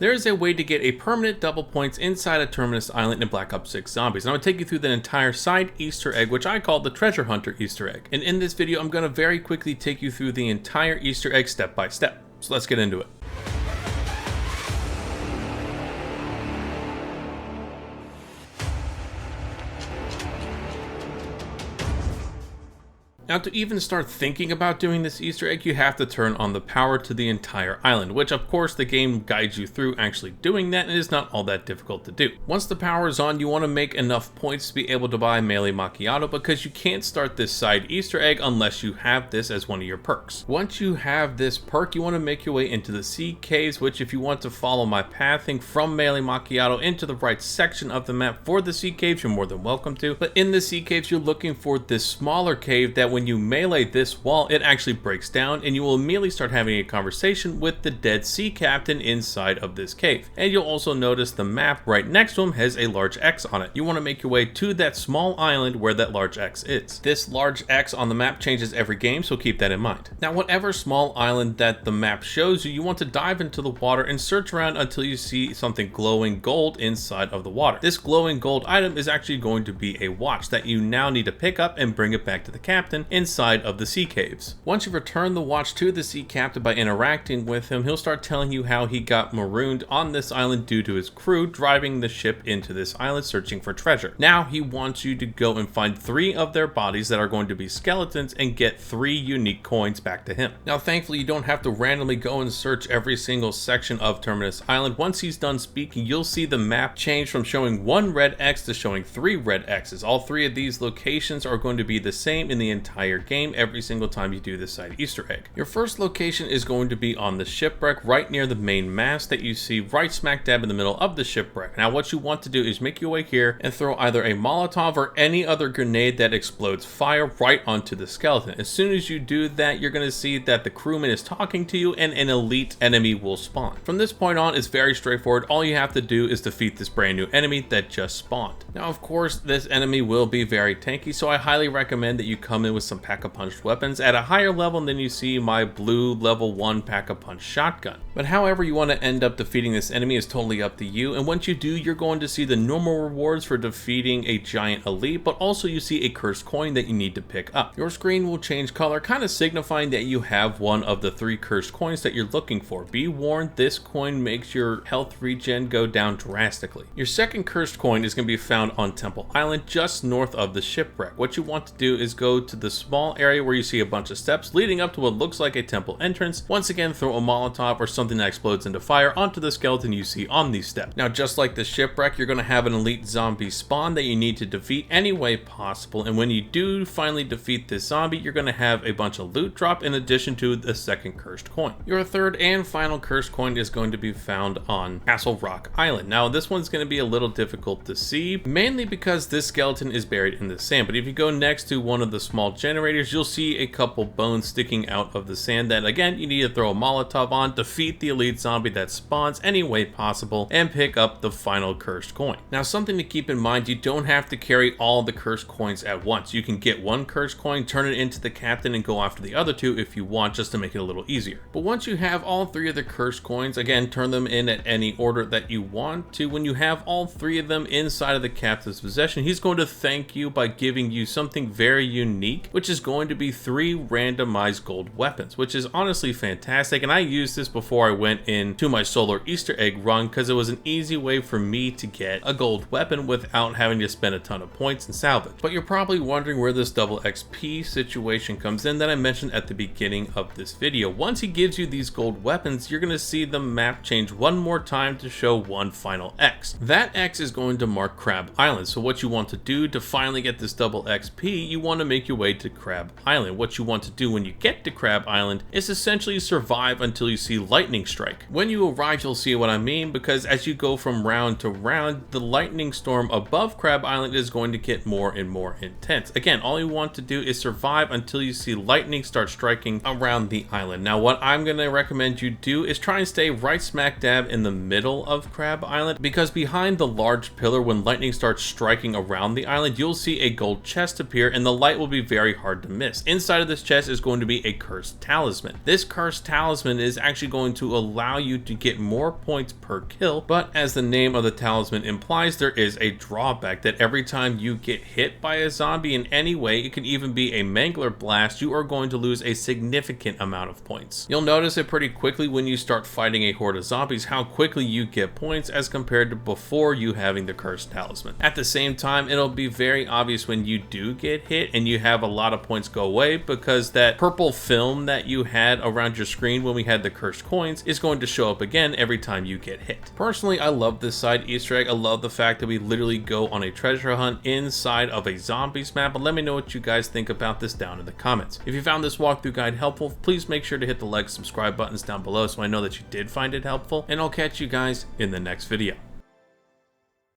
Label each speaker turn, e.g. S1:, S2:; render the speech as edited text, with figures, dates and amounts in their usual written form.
S1: There is a way to get a permanent double points inside of Terminus Island in Black Ops 6 Zombies, and I'm going to take you through that entire side Easter egg, which I call the Treasure Hunter Easter egg. And in this video, I'm going to very quickly take you through the entire Easter egg step by step. So let's get into it. Now, to even start thinking about doing this Easter egg, you have to turn on the power to the entire island, which of course the game guides you through actually doing that, and it is not all that difficult to do. Once the power is on, you want to make enough points to be able to buy melee Macchiato, because you can't start this side Easter egg unless you have this as one of your perks. Once you have this perk, you want to make your way into the sea caves, which if you want to follow my pathing from melee Macchiato into the right section of the map for the sea caves, you're more than welcome to. But in the sea caves, you're looking for this smaller cave that when you melee this wall, it actually breaks down, and you will immediately start having a conversation with the dead sea captain inside of this cave. And you'll also notice the map right next to him has a large X on it. You want to make your way to that small island where that large X is. This large X on the map changes every game, so keep that in mind. Now, whatever small island that the map shows you, you want to dive into the water and search around until you see something glowing gold inside of the water. This glowing gold item is actually going to be a watch that you now need to pick up and bring it back to the captain inside of the sea caves. Once you return the watch to the sea captain by interacting with him, he'll start telling you how he got marooned on this island due to his crew driving the ship into this island searching for treasure. Now he wants you to go and find 3 of their bodies that are going to be skeletons and get 3 unique coins back to him. Now thankfully you don't have to randomly go and search every single section of Terminus Island. Once he's done speaking, you'll see the map change from showing 1 red X to showing 3 red X's. All 3 of these locations are going to be the same in the entire game every single time you do this side Easter egg. Your first location is going to be on the shipwreck right near the main mast that you see right smack dab in the middle of the shipwreck. Now what you want to do is make your way here and throw either a Molotov or any other grenade that explodes fire right onto the skeleton. As soon as you do that, you're going to see that the crewman is talking to you and an elite enemy will spawn. From this point on, it's very straightforward. All you have to do is defeat this brand new enemy that just spawned. Now of course this enemy will be very tanky, so I highly recommend that you come in with some pack-a-punch weapons at a higher level than you see my blue level 1 pack-a-punch shotgun. But however you want to end up defeating this enemy is totally up to you, and once you do, you're going to see the normal rewards for defeating a giant elite, but also you see a cursed coin that you need to pick up. Your screen will change color, kind of signifying that you have one of the 3 cursed coins that you're looking for. Be warned, this coin makes your health regen go down drastically. Your second cursed coin is going to be found on Temple Island, just north of the shipwreck. What you want to do is go to the small area where you see a bunch of steps leading up to what looks like a temple entrance. Once again, throw a Molotov or something that explodes into fire onto the skeleton you see on these steps. Now, just like the shipwreck, you're going to have an elite zombie spawn that you need to defeat any way possible, and when you do finally defeat this zombie, you're going to have a bunch of loot drop in addition to the second cursed coin. Your third and final cursed coin is going to be found on Castle Rock Island. Now, this one's going to be a little difficult to see, mainly because this skeleton is buried in the sand, but if you go next to one of the small generators, you'll see a couple bones sticking out of the sand that again you need to throw a Molotov on, defeat the elite zombie that spawns any way possible, and pick up the final cursed coin. Now something to keep in mind, you don't have to carry all the cursed coins at once. You can get 1 cursed coin, turn it into the captain, and go after the other 2 if you want, just to make it a little easier. But once you have all 3 of the cursed coins, again turn them in at any order that you want to. When you have all 3 of them inside of the captain's possession, he's going to thank you by giving you something very unique, which is going to be 3 randomized gold weapons, which is honestly fantastic. And I used this before I went into my solar Easter egg run because it was an easy way for me to get a gold weapon without having to spend a ton of points and salvage. But you're probably wondering where this double XP situation comes in that I mentioned at the beginning of this video. Once he gives you these gold weapons, you're going to see the map change one more time to show 1 final X. That X is going to mark Crab Island. So what you want to do to finally get this double XP, you want to make your way to Crab Island. What you want to do when you get to Crab Island is essentially survive until you see lightning strike. When you arrive, you'll see what I mean, because as you go from round to round, the lightning storm above Crab Island is going to get more and more intense. Again, all you want to do is survive until you see lightning start striking around the island. Now, what I'm going to recommend you do is try and stay right smack dab in the middle of Crab Island, because behind the large pillar, when lightning starts striking around the island, you'll see a gold chest appear and the light will be very very hard to miss. Inside of this chest is going to be a cursed talisman. This cursed talisman is actually going to allow you to get more points per kill, but as the name of the talisman implies, there is a drawback that every time you get hit by a zombie in any way, it can even be a mangler blast, you are going to lose a significant amount of points. You'll notice it pretty quickly when you start fighting a horde of zombies how quickly you get points as compared to before you having the cursed talisman. At the same time, it'll be very obvious when you do get hit and you have a lot of points go away, because that purple film that you had around your screen when we had the cursed coins is going to show up again every time you get hit. Personally, I love this side Easter egg. I love the fact that we literally go on a treasure hunt inside of a zombies map, but let me know what you guys think about this down in the comments. If you found this walkthrough guide helpful, please make sure to hit the like, subscribe buttons down below so I know that you did find it helpful, and I'll catch you guys in the next video.